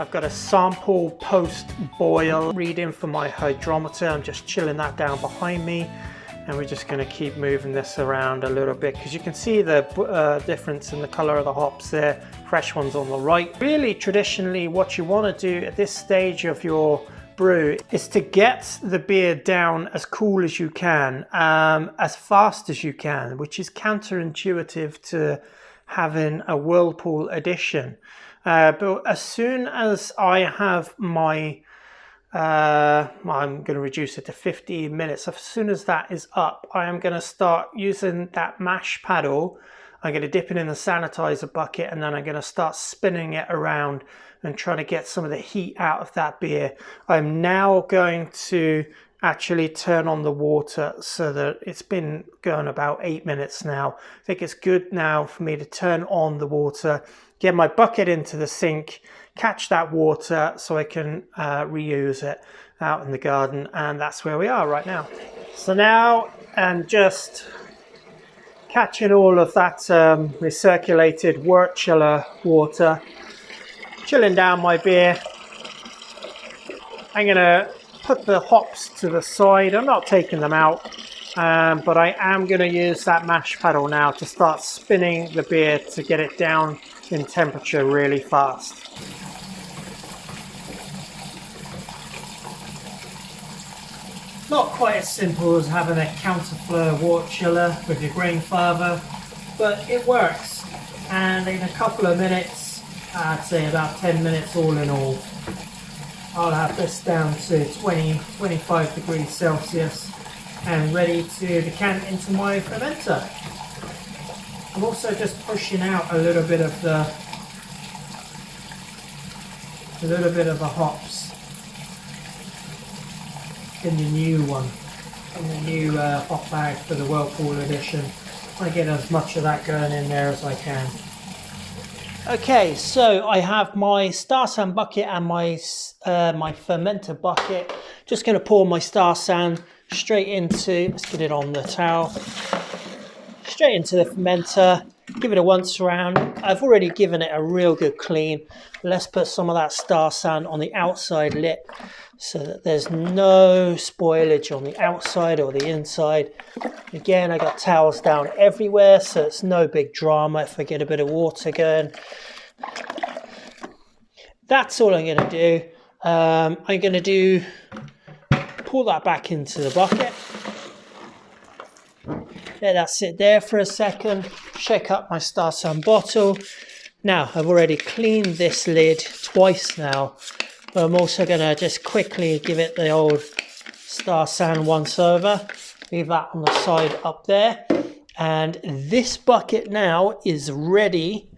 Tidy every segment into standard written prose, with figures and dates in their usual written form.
I've got a sample post boil reading for my hydrometer. I'm just chilling that down behind me, and we're just going to keep moving this around a little bit because you can see the difference in the color of the hops there. Fresh ones on the right. Really, traditionally, what you want to do at this stage of your brew is to get the beer down as cool as you can, as fast as you can, which is counterintuitive to having a whirlpool addition. But as soon as I have my I'm going to reduce it to 15 minutes. As soon as that is up, I am going to start using that mash paddle. I'm going to dip it in the sanitizer bucket, and then I'm going to start spinning it around and trying to get some of the heat out of that beer. I'm now going to actually turn on the water so that it's been going about 8 minutes now. I think it's good now for me to turn on the water, get my bucket into the sink, catch that water so I can reuse it out in the garden, and that's where we are right now. So now I'm just catching all of that recirculated wort chiller water, chilling down my beer. I'm gonna put the hops to the side. I'm not taking them out, but I am going to use that mash paddle now to start spinning the beer to get it down in temperature really fast. Not quite as simple as having a counterflow wort chiller with your grain father, but it works. And in a couple of minutes, I'd say about 10 minutes all in all, I'll have this down to 20-25 degrees Celsius and ready to decant into my fermenter. I'm also just pushing out a little bit of the hops in the new one, in the new hop bag for the Whirlpool edition. I get as much of that going in there as I can. Okay, so I have my Star San bucket and my fermenter bucket. Just going to pour my Star San straight into, let's get it on the towel, straight into the fermenter, give it a once around. I've already given it a real good clean. Let's put some of that Star San on the outside lip so that there's no spoilage on the outside or the inside. Again, I got towels down everywhere, so it's no big drama if I get a bit of water going. That's all I'm going to do. I'm going to pull that back into the bucket. Let that sit there for a second. Shake up my Star San bottle. Now, I've already cleaned this lid twice now. But I'm also going to just quickly give it the old Star San once over. Leave that on the side up there. And this bucket now is ready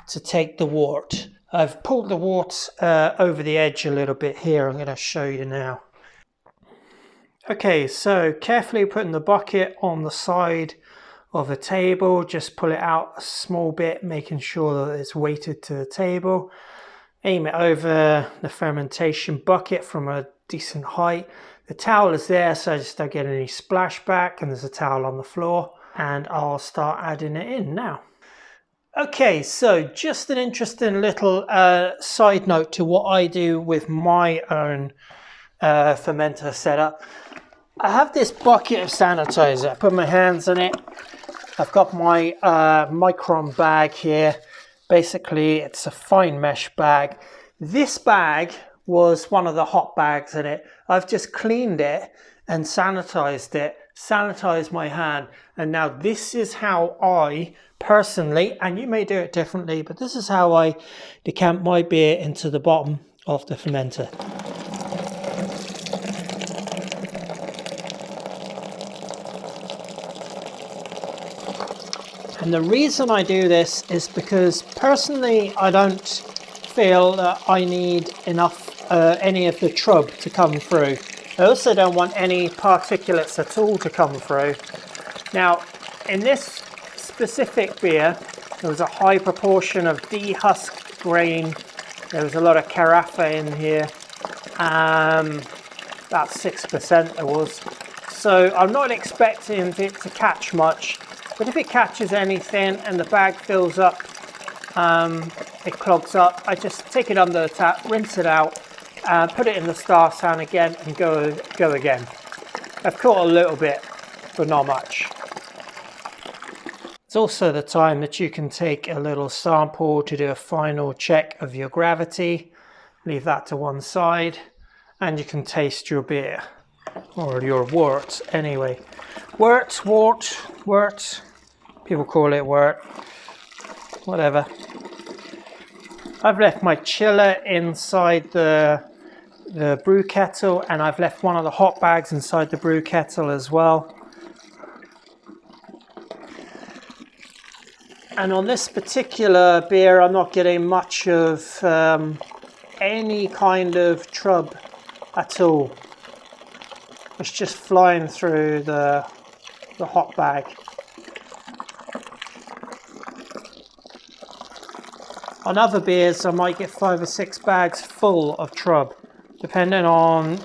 to take the wort. I've pulled the wort over the edge a little bit here. I'm going to show you now. Okay, so carefully putting the bucket on the side of a table. Just pull it out a small bit, making sure that it's weighted to the table. Aim it over the fermentation bucket from a decent height. The towel is there so I just don't get any splashback, and there's a towel on the floor, and I'll start adding it in now. Okay, so just an interesting little side note to what I do with my own fermenter setup. I have this bucket of sanitizer. I put my hands in it. I've got my micron bag here. Basically, it's a fine mesh bag. This bag was one of the hot bags in it. I've just cleaned it and sanitized it, sanitized my hand. And now this is how I personally, and you may do it differently, but this is how I decant my beer into the bottom of the fermenter. And the reason I do this is because personally I don't feel that I need enough any of the trub to come through. I also don't want any particulates at all to come through. Now in this specific beer there was a high proportion of dehusked grain. There was a lot of carafa in here, about 6% there was. So I'm not expecting it to catch much. But if it catches anything and the bag fills up it clogs up, I just take it under the tap, rinse it out, put it in the star san again and go again. I've caught a little bit, but not much. It's also the time that you can take a little sample to do a final check of your gravity. Leave that to one side and you can taste your beer, or your wort anyway. Worts, people call it wort, whatever. I've left my chiller inside the brew kettle, and I've left one of the hot bags inside the brew kettle as well. And on this particular beer, I'm not getting much of any kind of trub at all. It's just flying through the hot bag. On other beers, I might get 5 or 6 bags full of trub, depending on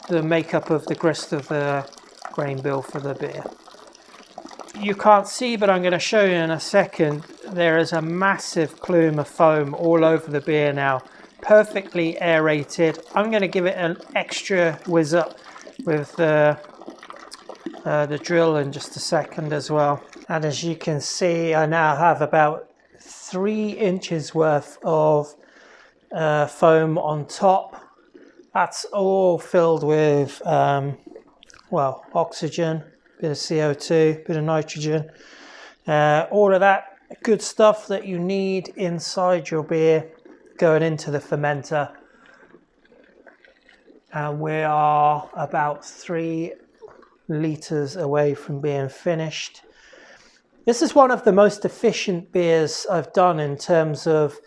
the makeup of the grist of the grain bill for the beer. You can't see, but I'm going to show you in a second. There is a massive plume of foam all over the beer now, perfectly aerated. I'm going to give it an extra whiz up with the drill in just a second as well. And as you can see, I now have about 3 inches worth of foam on top. That's all filled with well, oxygen, bit of CO2, bit of nitrogen, all of that good stuff that you need inside your beer going into the fermenter. And we are about 3 litres away from being finished. This is one of the most efficient beers I've done in terms of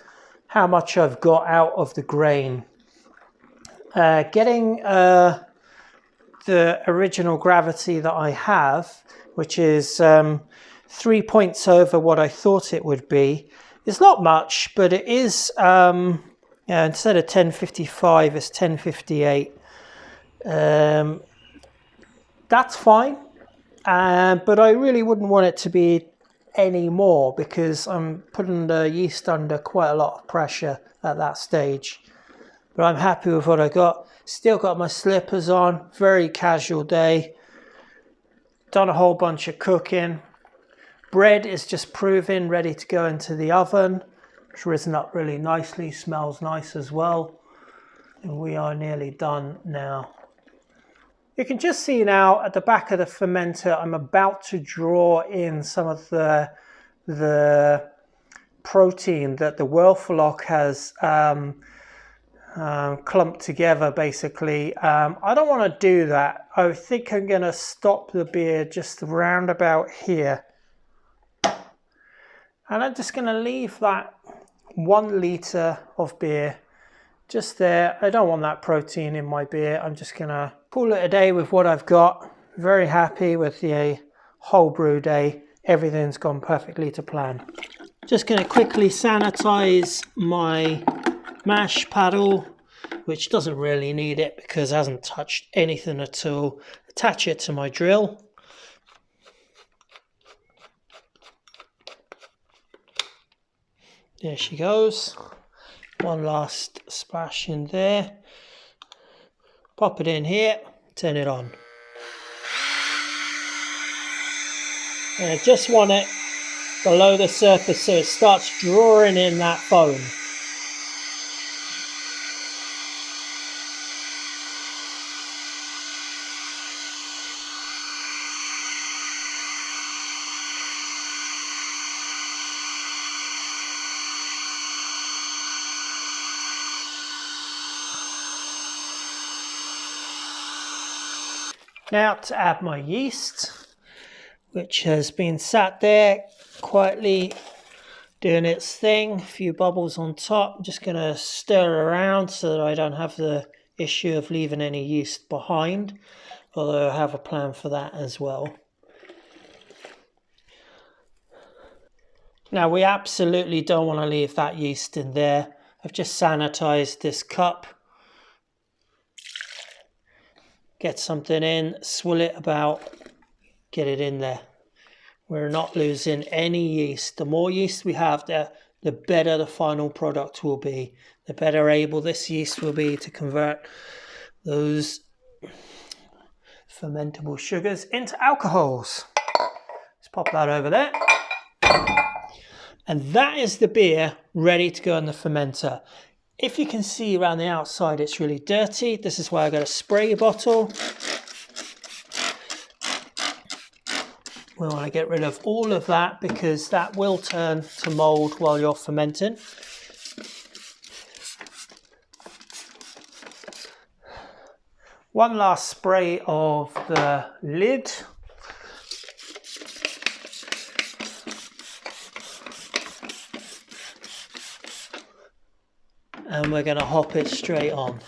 how much I've got out of the grain. Getting the original gravity that I have, which is 3 points over what I thought it would be, is not much, but it is, instead of 1055, it's 1058. That's fine. But I really wouldn't want it to be any more, because I'm putting the yeast under quite a lot of pressure at that stage. But I'm happy with what I got. Still got my slippers on, very casual day. Done a whole bunch of cooking. Bread is just proving, ready to go into the oven. It's risen up really nicely, smells nice as well. And we are nearly done now. You can just see now at the back of the fermenter, I'm about to draw in some of the protein that the WALK-THRU has clumped together, basically. I don't want to do that. I think I'm going to stop the beer just around about here. And I'm just going to leave that 1 litre of beer just there. I don't want that protein in my beer. I'm just going to call it a day with what I've got. Very happy with the whole brew day. Everything's gone perfectly to plan. Just going to quickly sanitize my mash paddle, which doesn't really need it because it hasn't touched anything at all. Attach it to my drill. There she goes. One last splash in there. Pop it in here, turn it on. And I just want it below the surface so it starts drawing in that foam. Now to add my yeast, which has been sat there quietly doing its thing. A few bubbles on top. I'm just going to stir around so that I don't have the issue of leaving any yeast behind, although I have a plan for that as well. Now we absolutely don't want to leave that yeast in there. I've just sanitized this cup. Get something in, swill it about, get it in there. We're not losing any yeast. The more yeast we have, the the better the final product will be. The better able this yeast will be to convert those fermentable sugars into alcohols. Let's pop that over there. And that is the beer ready to go in the fermenter. If you can see around the outside, it's really dirty. This is why I got a spray bottle. We want to get rid of all of that because that will turn to mold while you're fermenting. One last spray of the lid. And we're going to hop it straight on.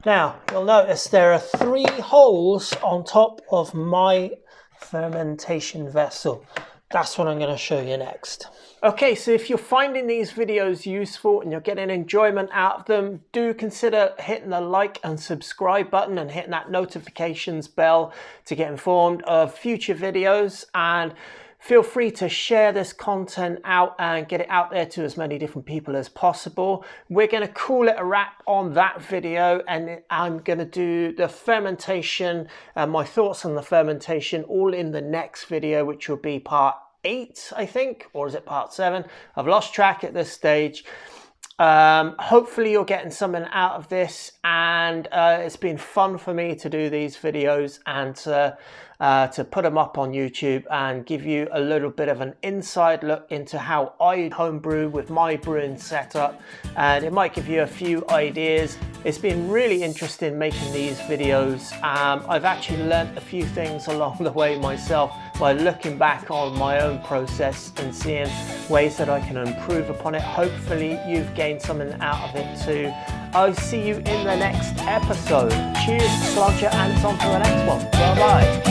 Now, you'll notice there are 3 holes on top of my fermentation vessel. That's what I'm going to show you next. Okay, so if you're finding these videos useful and you're getting enjoyment out of them, do consider hitting the like and subscribe button and hitting that notifications bell to get informed of future videos. And feel free to share this content out and get it out there to as many different people as possible. We're going to call it a wrap on that video, and I'm going to do the fermentation and my thoughts on the fermentation all in the next video, which will be part 8, I think, or is it part 7? I've lost track at this stage. Hopefully you're getting something out of this, and it's been fun for me to do these videos and to put them up on YouTube and give you a little bit of an inside look into how I homebrew with my brewing setup, and it might give you a few ideas. It's been really interesting making these videos. I've actually learnt a few things along the way myself by looking back on my own process and seeing ways that I can improve upon it. Hopefully you've gained something out of it too. I'll see you in the next episode. Cheers, Sláinte, and it's on to the next one. Bye bye.